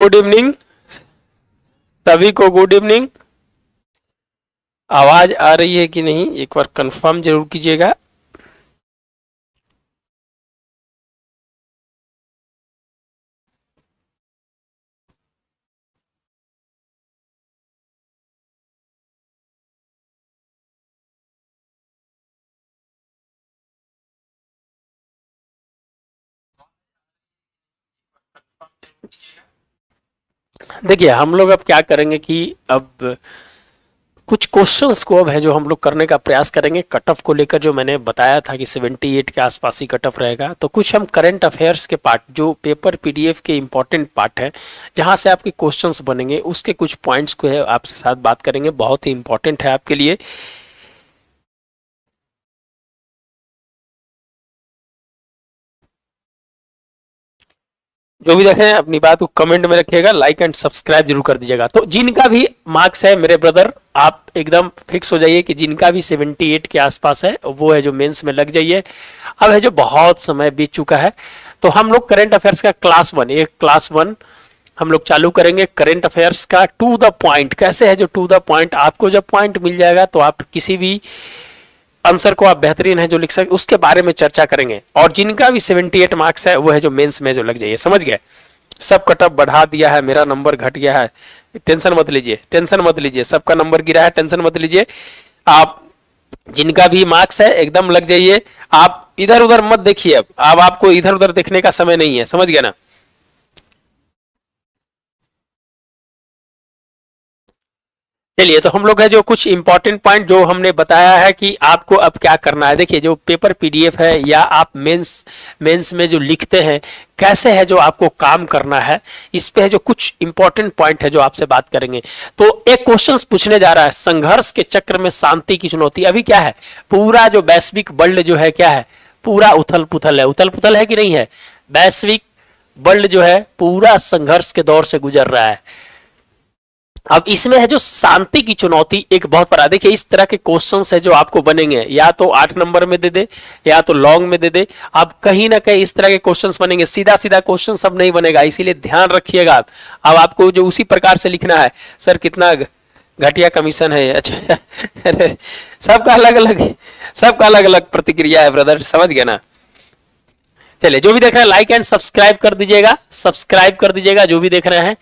Good evening सभी को। Good evening. आवाज आ रही है कि नहीं एक बार कंफर्म जरूर कीजिएगा। देखिए हम लोग अब क्या करेंगे कि अब कुछ क्वेश्चंस को अब है जो हम लोग करने का प्रयास करेंगे कट ऑफ को लेकर। जो मैंने बताया था कि 78 के आसपास ही कट ऑफ रहेगा, तो कुछ हम करंट अफेयर्स के पार्ट जो पेपर पीडीएफ के इंपॉर्टेंट पार्ट है जहां से आपके क्वेश्चंस बनेंगे उसके कुछ पॉइंट्स को है आपसे साथ बात करेंगे। बहुत ही इंपॉर्टेंट है आपके लिए। जो भी देखें अपनी बात को कमेंट में रखिएगा, लाइक एंड सब्सक्राइब जरूर कर दीजिएगा। तो जिनका भी मार्क्स है मेरे ब्रदर, आप एकदम फिक्स हो जाइए कि जिनका भी 78 के आसपास है वो है जो मेंस में लग जाइए। अब है जो बहुत समय बीत चुका है, तो हम लोग करंट अफेयर्स का क्लास वन हम लोग चालू करेंगे। करंट अफेयर्स का टू द पॉइंट कैसे है जो टू द पॉइंट, आपको जब पॉइंट मिल जाएगा तो आप किसी भी आंसर को आप बेहतरीन है जो लिख सकते उसके बारे में चर्चा करेंगे। और जिनका भी 78 मार्क्स है वो है जो मेंस में जो लग जाइए। समझ गए? सब कटअप बढ़ा दिया है, मेरा नंबर घट गया है, टेंशन मत लीजिए, टेंशन मत लीजिए। सबका नंबर गिरा है, टेंशन मत लीजिए। आप जिनका भी मार्क्स है एकदम लग जाइए। आप इधर उधर मत देखिए, अब आपको इधर उधर देखने का समय नहीं है। समझ गए ना? चलिए, तो हम लोग है जो कुछ इंपॉर्टेंट पॉइंट जो हमने बताया है कि आपको अब क्या करना है। देखिए जो पेपर पीडीएफ है या आप मेंस में जो लिखते हैं कैसे है जो आपको काम करना है, इस पे है जो कुछ इंपॉर्टेंट पॉइंट है जो आपसे बात करेंगे। तो एक क्वेश्चन पूछने जा रहा है, संघर्ष के चक्र में शांति की चुनौती। अभी क्या है, पूरा जो वैश्विक वर्ल्ड जो है क्या है, पूरा उथल पुथल है। उथल पुथल है कि नहीं है? वैश्विक वर्ल्ड जो है पूरा संघर्ष के दौर से गुजर रहा है। अब इसमें है जो शांति की चुनौती एक बहुत बड़ा। देखिए इस तरह के क्वेश्चंस है जो आपको बनेंगे, या तो 8 नंबर में दे दे या तो लॉन्ग में दे दे। अब कहीं ना कहीं इस तरह के क्वेश्चंस बनेंगे, सीधा सीधा क्वेश्चन सब नहीं बनेगा, इसीलिए ध्यान रखिएगा। अब आपको जो उसी प्रकार से लिखना है। सर कितना घटिया कमीशन है? अच्छा अरे सबका अलग अलग प्रतिक्रिया है ब्रदर, समझ गया ना? चलिए जो भी देख रहे हैं लाइक एंड सब्सक्राइब कर दीजिएगा, सब्सक्राइब कर दीजिएगा जो भी देख रहे हैं।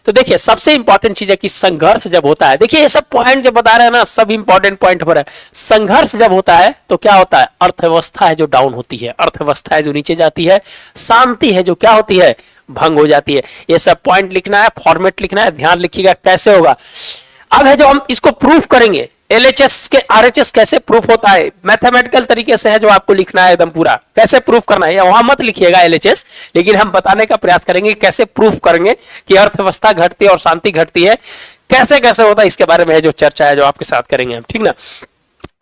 तो देखिए सबसे इंपॉर्टेंट चीज है कि संघर्ष जब होता है, देखिए ये सब पॉइंट जो बता रहे हैं ना सब इंपॉर्टेंट पॉइंट पर है। संघर्ष जब होता है तो क्या होता है, अर्थव्यवस्था है जो डाउन होती है, अर्थव्यवस्था है जो नीचे जाती है, शांति है जो क्या होती है, भंग हो जाती है। ये सब पॉइंट लिखना है, फॉर्मेट लिखना है, ध्यान लिखिएगा कैसे होगा। अब है जो हम इसको प्रूफ करेंगे, एलएचएस के आरएचएस कैसे प्रूफ होता है, मैथमेटिकल तरीके से है जो आपको लिखना है एकदम पूरा कैसे प्रूफ करना है। वहां मत लिखिएगा एलएचएस, लेकिन हम बताने का प्रयास करेंगे कैसे प्रूफ करेंगे कि अर्थव्यवस्था घटती है और शांति घटती है, कैसे कैसे होता है इसके बारे में है जो चर्चा है जो आपके साथ करेंगे हम। ठीक ना?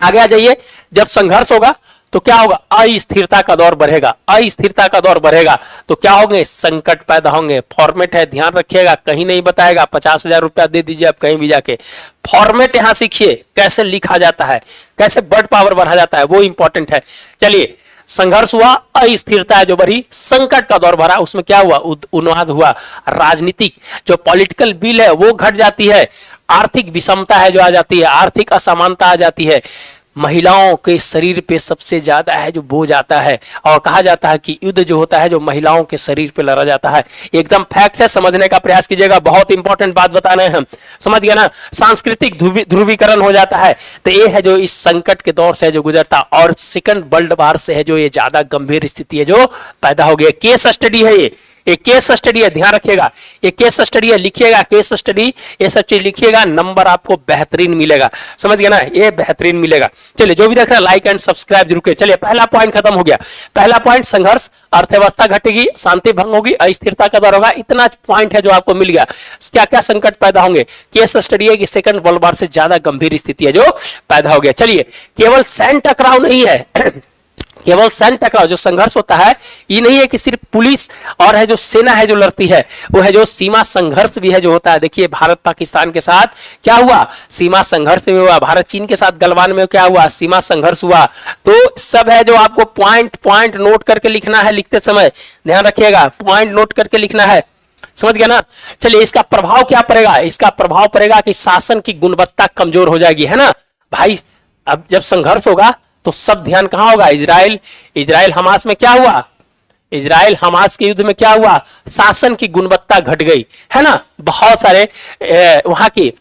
आगे आ जाइए। जब संघर्ष होगा तो क्या होगा, अस्थिरता का दौर बढ़ेगा। अस्थिरता का दौर बढ़ेगा तो क्या होंगे, संकट पैदा होंगे। फॉर्मेट है ध्यान रखिएगा, कहीं नहीं बताएगा। 50,000 रुपया दे दीजिए आप कहीं भी जाके, फॉर्मेट यहां सीखिए कैसे लिखा जाता है, कैसे वर्ड पावर बढ़ा जाता है, वो इंपॉर्टेंट है। चलिए संघर्ष हुआ, अस्थिरता है जो बढ़ी, संकट का दौर भरा, उसमें क्या हुआ, उन्माद हुआ, राजनीतिक जो पॉलिटिकल बिल है वो घट जाती है, आर्थिक विषमता है जो आ जाती है, आर्थिक असमानता आ जाती है, महिलाओं के शरीर पे सबसे ज्यादा है जो बोझ आता है। और कहा जाता है कि युद्ध जो होता है जो महिलाओं के शरीर पे लड़ा जाता है। एकदम फैक्ट है, समझने का प्रयास कीजिएगा, बहुत इंपॉर्टेंट बात बता रहे हैं हम, समझ गए ना? सांस्कृतिक ध्रुवीकरण हो जाता है, तो ये है जो इस संकट के दौर से जो गुजरता। और सेकंड वर्ल्ड वार से है जो ये ज्यादा गंभीर स्थिति है जो पैदा हो गई। केस स्टडी है ये, एक केस स्टडी है, ध्यान रखिएगा। ये केस स्टडी है, लिखिएगा केस स्टडी, ये सब चीज लिखिएगा, नंबर आपको बेहतरीन मिलेगा। समझ गया ना? ये बेहतरीन मिलेगा। चलिए जो भी देख रहे हैं लाइक एंड सब्सक्राइब जरूर करिए। चलिए पहला पॉइंट खत्म हो गया। पहला पॉइंट संघर्ष, अर्थव्यवस्था घटेगी, शांति भंग होगी, अस्थिरता का दौर होगा, इतना पॉइंट है जो आपको मिल गया। क्या क्या संकट पैदा होंगे, केस स्टडी है कि सेकंड वर्ल्ड वॉर से ज्यादा गंभीर स्थिति है जो पैदा हो गया। चलिए केवल सैन्य टकराव नहीं है केवल सैन्य टकराव जो संघर्ष होता है ये नहीं है कि सिर्फ पुलिस और है जो सेना है जो लड़ती है, वो है जो सीमा संघर्ष भी है जो होता है। देखिए भारत पाकिस्तान के साथ क्या हुआ, सीमा संघर्ष भी हुआ। भारत चीन के साथ गलवान में क्या हुआ, सीमा संघर्ष हुआ। तो सब है जो आपको पॉइंट पॉइंट नोट करके लिखना है, लिखते समय ध्यान रखिएगा, पॉइंट नोट करके लिखना है। समझ गया ना। चलिए इसका प्रभाव क्या पड़ेगा, इसका प्रभाव पड़ेगा कि शासन की गुणवत्ता कमजोर हो जाएगी, है ना भाई। अब जब संघर्ष होगा तो सब ध्यान कहां होगा, इजराइल, इजराइल हमास में क्या हुआ, इजराइल हमास के युद्ध में क्या हुआ, शासन की गुणवत्ता घट गई, है ना। बहुत सारे वहां की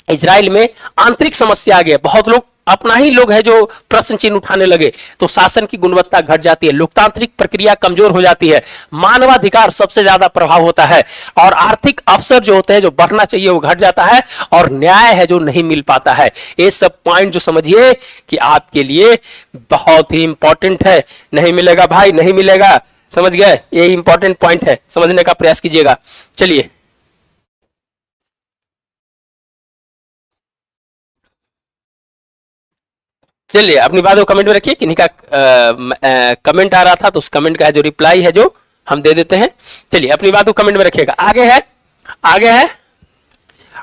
इजराइल में आंतरिक समस्या आ गई, बहुत लोग अपना ही लोग है जो प्रश्न चिन्ह उठाने लगे, तो शासन की गुणवत्ता घट जाती है, लोकतांत्रिक प्रक्रिया कमजोर हो जाती है, मानवाधिकार सबसे ज्यादा प्रभाव होता है, और आर्थिक अवसर जो होते हैं जो बढ़ना चाहिए वो घट जाता है, और न्याय है जो नहीं मिल पाता है। ये सब पॉइंट जो समझिए कि आपके लिए बहुत ही इंपॉर्टेंट है। नहीं मिलेगा भाई, नहीं मिलेगा, समझ गए, ये इंपॉर्टेंट पॉइंट है, समझने का प्रयास कीजिएगा। चलिए चलिए अपनी बात को कमेंट में रखिए, किन्हीं का कमेंट आ रहा था तो उस कमेंट का जो रिप्लाई है जो हम दे देते हैं। चलिए अपनी बात को कमेंट में रखिएगा। आगे है, आगे है,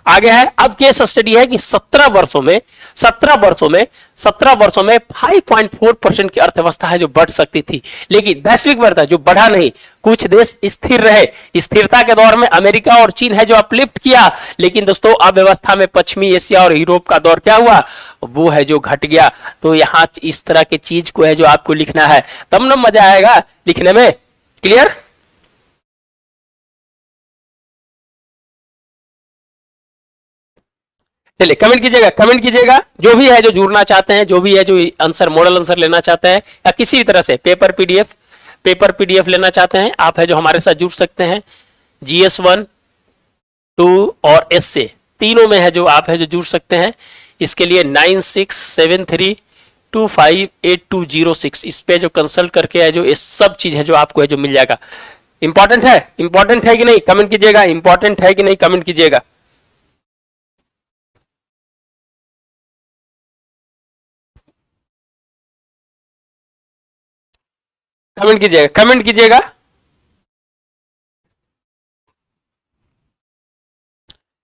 आगे है। अब केस स्टडी है कि 17 वर्षों में 5.4% की अर्थव्यवस्था है जो बढ़ सकती थी, लेकिन वैश्विक वृद्धि जो बढ़ा नहीं, कुछ देश स्थिर रहे। स्थिरता के दौर में अमेरिका और चीन है जो अपलिफ्ट किया, लेकिन दोस्तों अव्यवस्था में पश्चिमी एशिया और यूरोप का दौर क्या हुआ, वो है जो घट गया। तो यहां इस तरह की चीज को है जो आपको लिखना है, तब ना मजा आएगा लिखने में। क्लियर। चलिए कमेंट कीजिएगा, कमेंट कीजिएगा, जो भी है जो जुड़ना चाहते हैं, जो भी है जो आंसर मॉडल आंसर लेना चाहते हैं, या किसी भी तरह से पेपर पीडीएफ लेना चाहते हैं, आप है जो हमारे साथ जुड़ सकते हैं। GS1, 2 और एस से तीनों में है जो आप है जो जुड़ सकते हैं। इसके लिए 9673258206 इस पे जो कंसल्ट करके है जो ये सब चीज है जो आपको है जो मिल जाएगा। इंपॉर्टेंट है, इंपॉर्टेंट है कि नहीं कमेंट कीजिएगा, इंपॉर्टेंट है कि नहीं कमेंट कीजिएगा। कमेंट कीजिएगा, कमेंट कीजिएगा।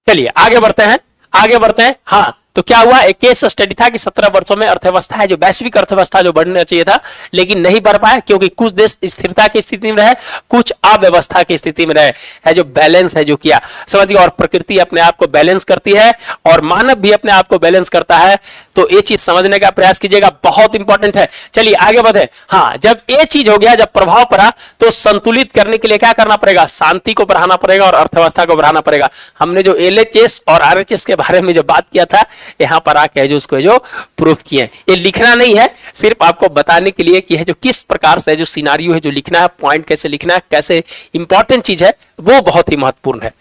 चलिए आगे बढ़ते हैं, आगे बढ़ते हैं। हाँ तो क्या हुआ, एक केस स्टडी था कि 17 वर्षों में अर्थव्यवस्था है जो वैश्विक अर्थव्यवस्था जो बढ़ना चाहिए था, लेकिन नहीं बढ़ पाया, क्योंकि कुछ देश स्थिरता की स्थिति में रहे, कुछ अव्यवस्था की स्थिति में रहे, है जो बैलेंस है जो किया, समझिए। और प्रकृति अपने आप को बैलेंस करती है और मानव भी अपने आप को बैलेंस करता है, तो ये चीज समझने का प्रयास कीजिएगा, बहुत इंपॉर्टेंट है। चलिए आगे बढ़े। हाँ जब ये चीज हो गया, जब प्रभाव पड़ा, तो संतुलित करने के लिए क्या करना पड़ेगा, शांति को बढ़ाना पड़ेगा और अर्थव्यवस्था को बढ़ाना पड़ेगा। हमने जो LHS और RHS के बारे में जो बात किया था, यहां पर आके जो उसको जो प्रूफ किए। ये लिखना नहीं है, सिर्फ आपको बताने के लिए कि है जो किस प्रकार से जो सिनारियो है जो लिखना है, पॉइंट कैसे लिखना है, कैसे इंपॉर्टेंट चीज है, वो बहुत ही महत्वपूर्ण है।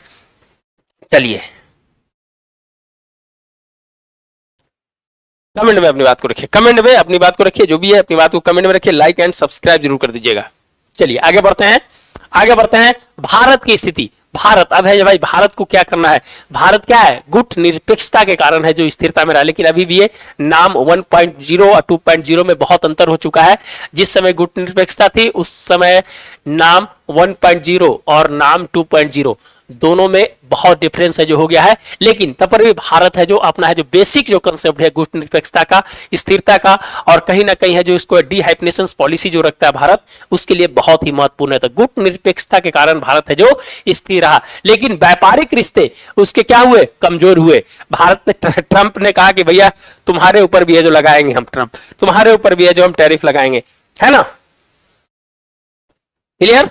चलिए कमेंट में अपनी बात को रखिए, कमेंट में अपनी बात को रखिए, जो भी है अपनी बात को कमेंट में रखिए, लाइक एंड सब्सक्राइब जरूर कर दीजिएगा। चलिए आगे बढ़ते हैं, आगे बढ़ते हैं। भारत की स्थिति, भारत अब है जो भाई भारत को क्या करना है, भारत क्या है, गुट निरपेक्षता के कारण है जो स्थिरता में रहा, लेकिन अभी भी ये नाम 1.0 और 2.0 में बहुत अंतर हो चुका है। जिस समय गुट निरपेक्षता थी उस समय नाम 1.0 और नाम 2.0 दोनों में बहुत डिफरेंस है जो हो गया है, लेकिन तब पर भी भारत है जो अपना है जो बेसिक जो कंसेप्ट है गुट निरपेक्षता का, स्थिरता का, और कहीं ना कहीं है जो इसको डीहाइफनेशन पॉलिसी जो रखता है भारत, उसके लिए बहुत ही महत्वपूर्ण है। तो गुट निरपेक्षता के कारण भारत है जो स्थिर रहा, लेकिन व्यापारिक रिश्ते उसके क्या हुए, कमजोर हुए। भारत ने, ट्रंप ने कहा कि भैया तुम्हारे ऊपर भी है जो लगाएंगे हम, ट्रंप तुम्हारे ऊपर भी है जो हम टैरिफ लगाएंगे, है ना। क्लियर।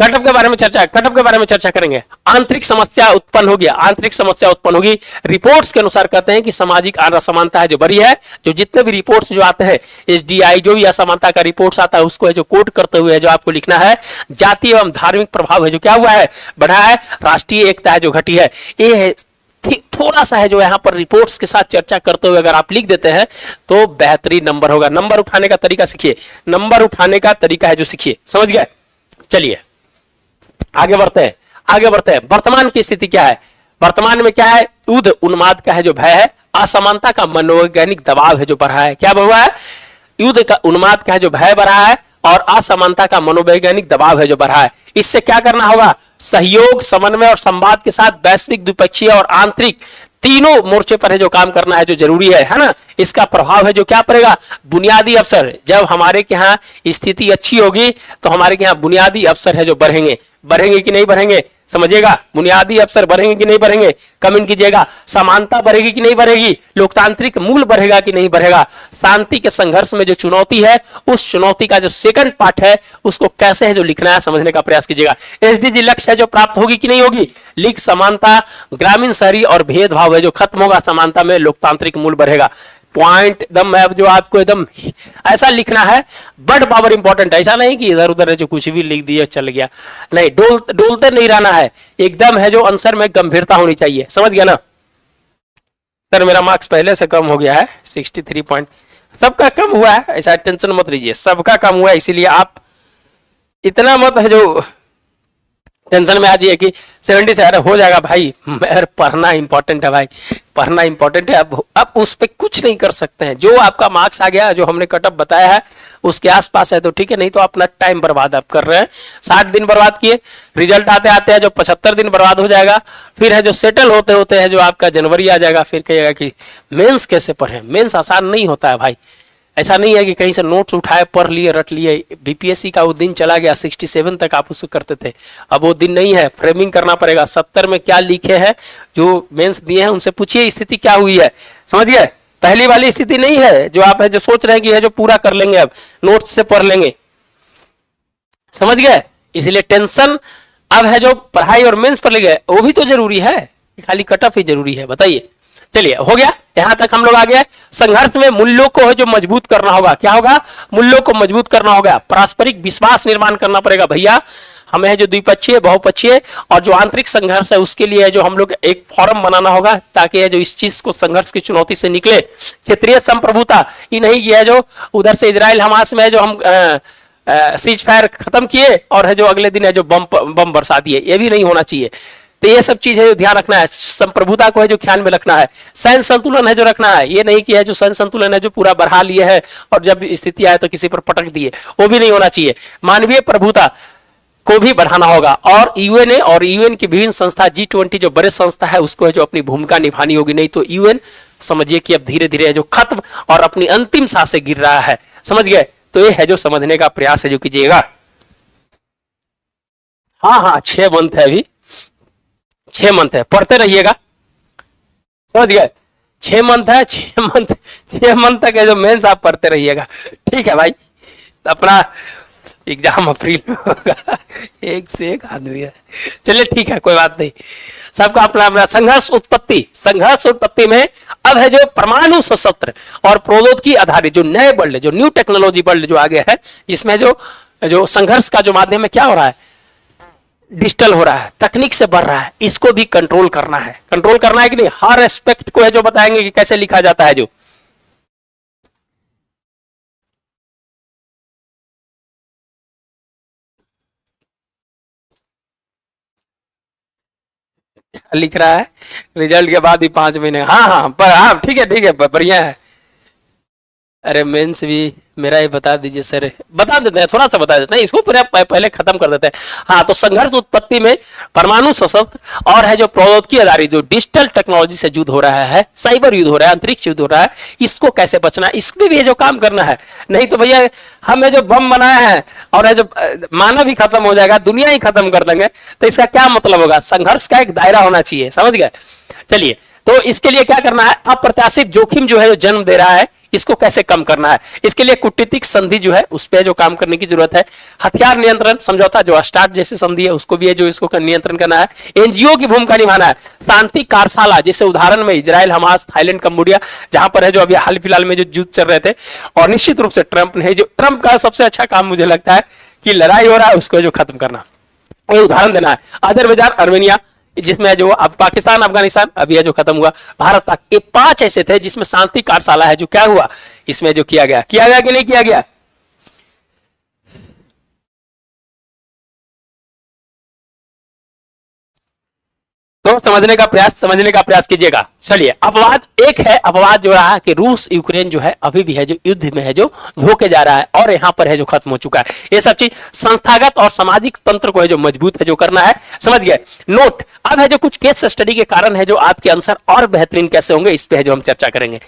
कटअप के बारे में चर्चा, कटअप के बारे में चर्चा करेंगे। आंतरिक समस्या उत्पन्न होगी, आंतरिक समस्या उत्पन्न होगी। रिपोर्ट्स के अनुसार कहते हैं कि सामाजिक असमानता है जो बड़ी है, जो जितने भी रिपोर्ट्स जो आते हैं, SDI जो भी असमानता का रिपोर्ट्स आता है उसको है जो कोट करते हुए है जो आपको लिखना है। जातीय एवं धार्मिक प्रभाव है जो क्या हुआ है, बढ़ा है। राष्ट्रीय एकता है जो घटी है। ये है थोड़ा सा है जो यहाँ पर रिपोर्ट्स के साथ चर्चा करते हुए अगर आप लिख देते हैं तो बेहतरीन नंबर होगा। नंबर उठाने का तरीका सीखिए, नंबर उठाने का तरीका है जो सीखिए, समझ गए। चलिए आगे बढ़ते हैं, आगे बढ़ते हैं। वर्तमान की स्थिति क्या है, वर्तमान में क्या है, युद्ध उन्माद का है जो भय है, असमानता का मनोवैज्ञानिक दबाव है जो बढ़ा है। क्या बढ़ा है, युद्ध का उन्माद का है जो भय बढ़ा है और असमानता का मनोवैज्ञानिक दबाव है जो बढ़ा है। इससे क्या करना होगा, सहयोग, समन्वय और संवाद के साथ वैश्विक, द्विपक्षीय और आंतरिक तीनों मोर्चे पर है जो काम करना है जो जरूरी है ना। इसका प्रभाव है जो क्या पड़ेगा, बुनियादी अवसर। जब हमारे के यहाँ स्थिति अच्छी होगी तो हमारे के यहाँ बुनियादी अवसर है जो बढ़ेंगे। बढ़ेंगे कि नहीं बढ़ेंगे, समझिएगा। बुनियादी अवसर बढ़ेंगे कि नहीं बढ़ेंगे, कमेंट कीजिएगा। समानता बढ़ेगी कि नहीं बढ़ेगी, लोकतांत्रिक मूल्य बढ़ेगा कि नहीं बढ़ेगा। शांति के संघर्ष में जो चुनौती है, उस चुनौती का जो सेकंड पार्ट है उसको कैसे है जो लिखना है, समझने का प्रयास कीजिएगा। एसडीजी लक्ष्य है जो प्राप्त होगी कि नहीं होगी, लिख समानता, ग्रामीण शहरी और भेदभाव है जो खत्म होगा, समानता में लोकतांत्रिक मूल्य बढ़ेगा। पॉइंट एकदम जो आपको एकदम ऐसा लिखना है, बड़ पावर इंपॉर्टेंट। ऐसा नहीं कि इधर उधर जो कुछ भी लिख दिया चल गया, नहीं, डोलते नहीं रहना है एकदम है जो आंसर में गंभीरता होनी चाहिए, समझ गया ना। सर मेरा मार्क्स पहले से कम हो गया है 63 पॉइंट, सबका कम हुआ है, ऐसा टेंशन मत लीजिए, सबका कम हुआ है, इसीलिए आप इतना मत है जो टेंशन में आ जाइए कि 70 से। अरे हो जाएगा भाई, पढ़ना इंपॉर्टेंट है भाई, पढ़ना इंपॉर्टेंट है। अब उस पर कुछ नहीं कर सकते हैं। जो आपका मार्क्स आ गया, जो हमने कटअप बताया है उसके आसपास है तो ठीक है, नहीं तो अपना टाइम बर्बाद आप कर रहे हैं। 60 दिन बर्बाद किए, रिजल्ट आते आते हैं जो 75 दिन बर्बाद हो जाएगा। फिर है जो सेटल होते होते है जो आपका जनवरी आ जाएगा, फिर कहिएगा कि मेंस कैसे पढ़े। मेंस आसान नहीं होता है भाई, ऐसा नहीं है कि कहीं से नोट्स उठाए पढ़ लिए रट लिए। बीपीएससी का वो दिन चला गया, 67 तक आप उसको करते थे, अब वो दिन नहीं है। फ्रेमिंग करना पड़ेगा, 70 में क्या लिखे हैं जो मेंस दिए हैं उनसे पूछिए स्थिति क्या हुई है, समझ गए। पहली वाली स्थिति नहीं है जो आप है जो सोच रहे हैं कि है जो पूरा कर लेंगे, अब नोट्स से पढ़ लेंगे, समझ गए। इसलिए टेंशन अब है जो पढ़ाई और मेंस पर ले गए, वो भी तो जरूरी है, खाली कट ऑफ ही जरूरी है, बताइए। चलिए हो गया, यहां तक हम लोग आ गए। संघर्ष में मूल्यों को है जो मजबूत करना होगा, क्या होगा, मूल्यों को मजबूत करना होगा, पारस्परिक विश्वास निर्माण करना पड़ेगा भैया। हमें है जो द्विपक्षीय बहुपक्षीय और जो आंतरिक संघर्ष है उसके लिए है जो हम लोग एक फोरम बनाना होगा, ताकि है जो इस चीज को संघर्ष की चुनौती से निकले। क्षेत्रीय संप्रभुता, ये नहीं किया जो उधर से इजराइल हमास में है जो हम सीज फायर खत्म किए और है जो अगले दिन है जो बम बरसा दिए, ये भी नहीं होना चाहिए। तो ये सब चीज है जो ध्यान रखना है, संप्रभुता को है जो ध्यान में रखना है। सैन्य संतुलन है जो रखना है, ये नहीं कि है जो सैन्य संतुलन है जो पूरा बढ़ा लिए है और जब स्थिति आए तो किसी पर पटक दिए, वो भी नहीं होना चाहिए। मानवीय प्रभुता को भी बढ़ाना होगा। और यूएन और यूएन की विभिन्न संस्था, G20 जो बड़े संस्था है उसको है जो अपनी भूमिका निभानी होगी, नहीं तो यूएन समझिए कि अब धीरे धीरे जो खत्म और अपनी अंतिम सांसें गिर रहा है, समझ गए। तो ये है जो समझने का प्रयास है जो कीजिएगा। हाँ 6 मंथ है, अभी 6 मंथ है, पढ़ते रहिएगा, समझ गए। 6 मंथ है, 6 मंथ तक है जो मेंस आप पढ़ते रहिएगा, ठीक है भाई। अपना एग्जाम अप्रैल में होगा, एक से एक आदमी है, चलिए ठीक है, कोई बात नहीं, सबका अपना अपना। संघर्ष उत्पत्ति में अब है जो परमाणु सशस्त्र और प्रौद्योगिकी आधारित जो नए वर्ल्ड, जो न्यू टेक्नोलॉजी वर्ल्ड जो आगे है, जिसमें जो संघर्ष का जो माध्यम में क्या हो रहा है, डिजिटल हो रहा है, तकनीक से बढ़ रहा है, इसको भी कंट्रोल करना है। कंट्रोल करना है कि नहीं, हर एस्पेक्ट को है जो बताएंगे कि कैसे लिखा जाता है। जो लिख रहा है रिजल्ट के बाद ही 5 महीने, हाँ ठीक है बढ़िया है। अरे मेंस भी मेरा ही बता दीजिए सर, बता देते हैं, थोड़ा सा बता देते हैं, इसको पूरा पहले खत्म कर देते हैं। हाँ, तो संघर्ष उत्पत्ति में परमाणु सशस्त्र और है जो प्रौद्योगिकी आधारित जो डिजिटल टेक्नोलॉजी से युद्ध हो रहा है, साइबर युद्ध हो रहा है, अंतरिक्ष युद्ध हो रहा है, इसको कैसे बचना है, इसमें भी जो काम करना है। नहीं तो भैया हमें जो बम बनाया है और है जो मानव ही खत्म हो जाएगा, दुनिया ही खत्म कर देंगे, तो इसका क्या मतलब होगा। संघर्ष का एक दायरा होना चाहिए, समझ गए। चलिए, तो इसके लिए क्या करना है, अप्रत्याशित जोखिम जो है जो जन्म दे रहा है, इसको कैसे कम करना है। इसके लिए कूटनीतिक संधि जो है उस पर जो काम करने की जरूरत है। हथियार नियंत्रण समझौता जो स्टार्ट जैसे संधि है उसको भी है जो इसको नियंत्रण करना है। एनजीओ की भूमिका निभाना है। शांति कार्यशाला जैसे उदाहरण में इजराइल हमास थाईलैंड कंबोडिया, जहां पर है जो अभी हाल फिलहाल में जो युद्ध चल रहे थे, और निश्चित रूप से ट्रंप ने जो ट्रंप का सबसे अच्छा काम मुझे लगता है कि लड़ाई हो रहा है उसको जो खत्म करना, ये उदाहरण देना है। अजरबैजान अर्मेनिया, जिसमें जो अब पाकिस्तान अफगानिस्तान अभी है जो खत्म हुआ, भारत तक, ये 5 ऐसे थे जिसमें शांति कार्यशाला है जो क्या हुआ, इसमें जो किया गया कि नहीं किया गया। तो समझने का प्रयास कीजिएगा। चलिए, अपवाद एक है, अपवाद जो रहा कि रूस यूक्रेन जो है अभी भी है जो युद्ध में है जो धोके जा रहा है, और यहाँ पर है जो खत्म हो चुका है। ये सब चीज संस्थागत और सामाजिक तंत्र को है जो मजबूत है जो करना है, समझ गए। नोट, अब है जो कुछ केस स्टडी के कारण है जो आपके आंसर और बेहतरीन कैसे होंगे, इस पे है जो हम चर्चा करेंगे।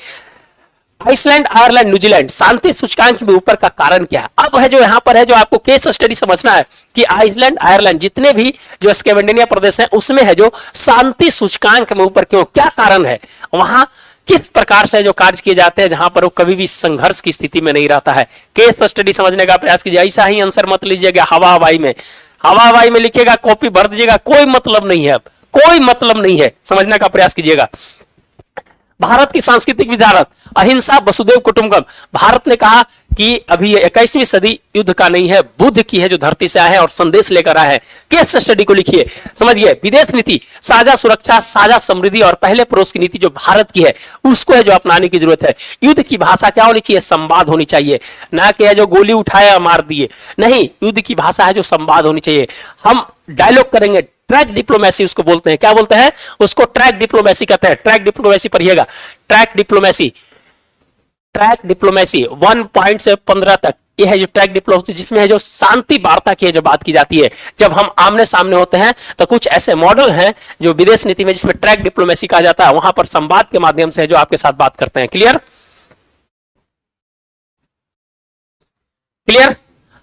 आइसलैंड, आयरलैंड, न्यूजीलैंड शांति सूचकांक में ऊपर का कारण क्या है? अब है जो यहाँ पर है जो आपको केस स्टडी समझना है कि आइसलैंड, आयरलैंड जितने भी जो स्कैंडिनेविया प्रदेश हैं उसमें है जो शांति सूचकांक में ऊपर क्यों, क्या कारण है, वहां किस प्रकार से जो कार्य किए जाते हैं जहां पर वो कभी भी संघर्ष की स्थिति में नहीं रहता है। केस स्टडी समझने का प्रयास कीजिए, ऐसा ही आंसर मत लीजिएगा हवा हवाई में। हवा हवाई में लिखिएगा, कॉपी भर दीजिएगा, कोई मतलब नहीं है, अब कोई मतलब नहीं है, समझने का प्रयास कीजिएगा। भारत की सांस्कृतिक विचारक अहिंसा वसुदेव कुटुंबकम। भारत ने कहा कि अभी 21वीं सदी युद्ध का नहीं है, बुद्ध की है जो धरती से आए हैं और संदेश लेकर आए हैं। केस स्टडी को लिखिए, समझिए। विदेश नीति, साझा सुरक्षा, साझा समृद्धि और पहले पड़ोस की नीति जो भारत की है उसको है जो अपनाने की जरूरत है। युद्ध की भाषा क्या होनी चाहिए, संवाद होनी चाहिए, ना कि है जो गोली उठाया मार दिए, नहीं, युद्ध की भाषा है जो संवाद होनी चाहिए। हम डायलॉग करेंगे, ट्रैक डिप्लोमेसी उसको बोलते हैं, क्या बोलते हैं उसको, ट्रैक डिप्लोमेसी कहते हैं। ट्रैक डिप्लोमेसी पढ़िएगा, track diplomacy, track diplomacy 1 point से 15 तक, यह है जो ट्रैक डिप्लोमेसी, जिसमें है जो शांति वार्ता की जो बात की जाती है। जब हम आमने सामने होते हैं तो कुछ ऐसे मॉडल हैं जो विदेश नीति में जिसमें ट्रैक डिप्लोमेसी कहा जाता है, वहां पर संवाद के माध्यम से जो आपके साथ बात करते हैं। Clear, clear.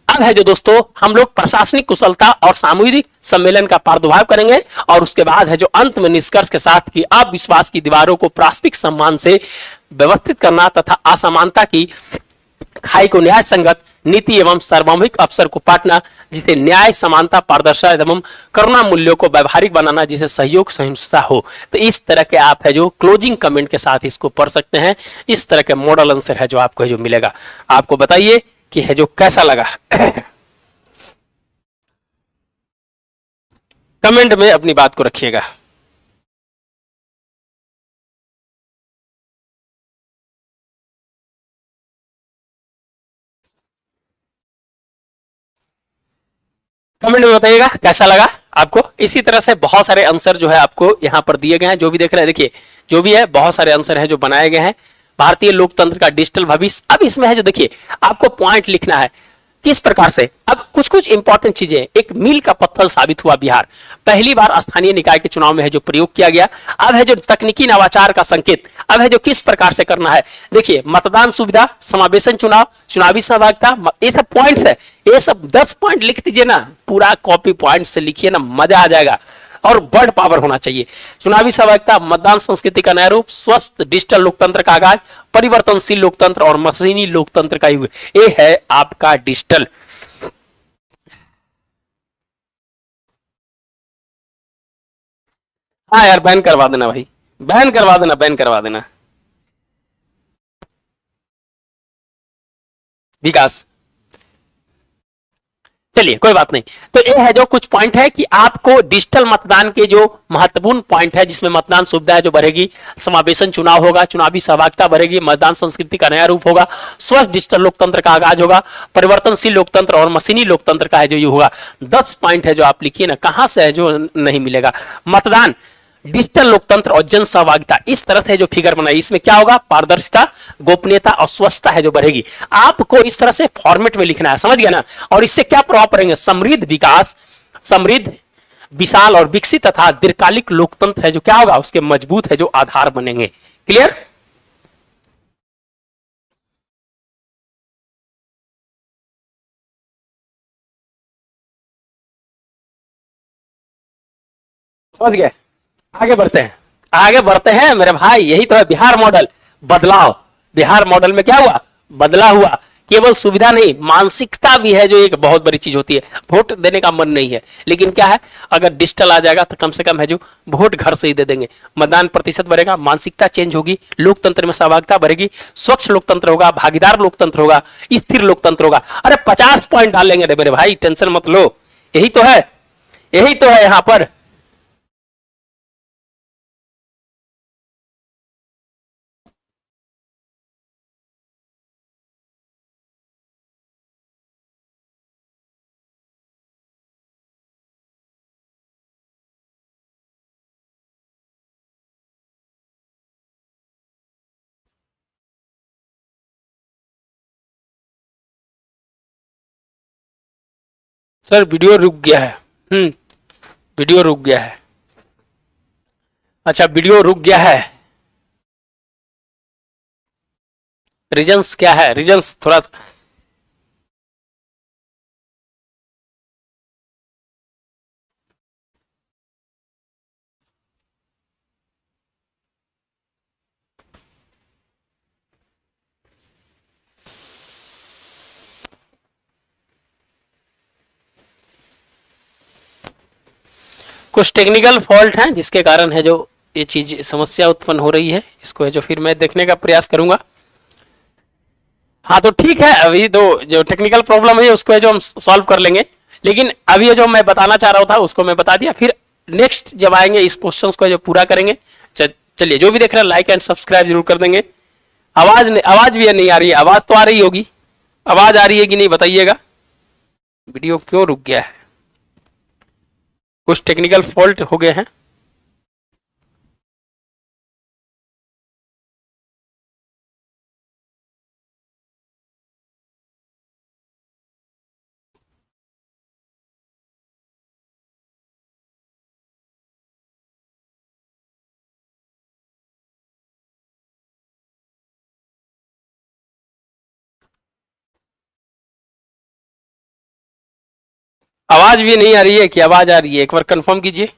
अब है जो दोस्तों हम लोग प्रशासनिक कुशलता और सामूहिक सम्मेलन का प्रादुर्भाव करेंगे, और उसके बाद है जो अंत में निष्कर्ष के साथ कि अविश्वास की दीवारों को पारस्परिक सम्मान से व्यवस्थित करना तथा असमानता की खाई को न्याय संगत नीति एवं सार्वभौमिक अवसर को पाटना, जिसे न्याय, समानता, पारदर्शिता एवं करुणा मूल्यों को व्यवहारिक बनाना, जिसे सहयोग सहिष्णुता हो। तो इस तरह के आप है जो क्लोजिंग कमेंट के साथ इसको पढ़ सकते हैं। इस तरह के मॉडल आंसर है जो आपको है जो मिलेगा। आपको बताइए कि है जो कैसा लगा। कमेंट में अपनी बात को रखिएगा। कमेंट में बताइएगा कैसा लगा आपको। इसी तरह से बहुत सारे आंसर जो है आपको यहाँ पर दिए गए हैं, जो भी देख रहे हैं देखिए, जो भी है बहुत सारे आंसर है जो बनाए गए हैं। भारतीय लोकतंत्र का डिजिटल भविष्य, अब इसमें है जो देखिए आपको पॉइंट लिखना है किस प्रकार से। अब कुछ कुछ इंपॉर्टेंट चीजें, एक मील का पत्थर साबित हुआ बिहार, पहली बार स्थानीय निकाय के चुनाव में है जो प्रयोग किया गया। अब है जो तकनीकी नवाचार का संकेत, अब है जो किस प्रकार से करना है। देखिए, मतदान सुविधा, समावेशन चुनाव, चुनावी सहभागिता, ये सब पॉइंट्स है। ये सब 10 पॉइंट लिख दीजिए ना, पूरा कॉपी पॉइंट से लिखिए ना, मजा आ जाएगा। और वर्ड पावर होना चाहिए। चुनावी सहभागिता, मतदान संस्कृति का नया रूप, स्वस्थ डिजिटल लोकतंत्र का आगाज, परिवर्तनशील लोकतंत्र और मशीनी लोकतंत्र का युग, ये है आपका डिजिटल। हाँ यार, बैन करवा देना भाई, बैन करवा देना, बैन करवा देना। विकास, चलिए कोई बात नहीं। तो ये है जो कुछ पॉइंट है कि आपको डिजिटल मतदान के जो महत्वपूर्ण पॉइंट है, जिसमें मतदान सुविधा है जो बढ़ेगी, समावेशन चुनाव होगा, चुनावी सहभागिता बढ़ेगी, मतदान संस्कृति का नया रूप होगा, स्वस्थ डिजिटल लोकतंत्र का आगाज होगा, परिवर्तनशील लोकतंत्र और मशीनी लोकतंत्र का है जो ये होगा। 10 पॉइंट है जो आप लिखिए ना, कहां से है जो नहीं मिलेगा। मतदान, डिजिटल लोकतंत्र और जन सहभागिता, इस तरह से जो फिगर बनाई, इसमें क्या होगा, पारदर्शिता, गोपनीयता और स्वच्छता है जो बढ़ेगी। आपको इस तरह से फॉर्मेट में लिखना है, समझ गया ना। और इससे क्या प्रभाव पड़ेंगे, समृद्ध विकास, समृद्ध, विशाल और विकसित तथा दीर्घकालिक लोकतंत्र है जो क्या होगा, उसके मजबूत है जो आधार बनेंगे। क्लियर, समझ गए। आगे बढ़ते हैं, आगे बढ़ते हैं मेरे भाई, यही तो है बिहार मॉडल। बदलाव, बिहार मॉडल में क्या हुआ, बदला हुआ। केवल सुविधा नहीं, मानसिकता भी है जो एक बहुत बड़ी चीज होती है। वोट देने का मन नहीं है, लेकिन क्या है, अगर डिजिटल आ जाएगा तो कम से कम है जो वोट घर से ही दे देंगे। मतदान प्रतिशत बढ़ेगा, मानसिकता चेंज होगी, लोकतंत्र में सहभागिता बढ़ेगी, स्वच्छ लोकतंत्र होगा, भागीदार लोकतंत्र होगा, स्थिर लोकतंत्र होगा। अरे 50 पॉइंट डालेंगे रे मेरे भाई, टेंशन मत लो। यही तो है, यही तो है यहाँ पर। सर वीडियो रुक गया है। वीडियो रुक गया है। अच्छा वीडियो रुक गया है, रीजंस क्या है, रीजंस थोड़ा कुछ टेक्निकल फॉल्ट हैं जिसके कारण है जो ये चीज समस्या उत्पन्न हो रही है, इसको है जो फिर मैं देखने का प्रयास करूंगा। हाँ तो ठीक है, अभी तो जो टेक्निकल प्रॉब्लम है उसको है जो हम सॉल्व कर लेंगे, लेकिन अभी ये जो मैं बताना चाह रहा था उसको मैं बता दिया। फिर नेक्स्ट जब आएंगे इस क्वेश्चंस को जो पूरा करेंगे। चलिए जो भी देख रहे हैं लाइक एंड सब्सक्राइब जरूर कर देंगे। आवाज भी नहीं आ रही है, आवाज तो आ रही होगी, आवाज आ रही है कि नहीं बताइएगा। वीडियो क्यों रुक गया है, कुछ टेक्निकल फॉल्ट हो गए हैं। आवाज भी नहीं आ रही है कि आवाज आ रही है, एक बार कंफर्म कीजिए।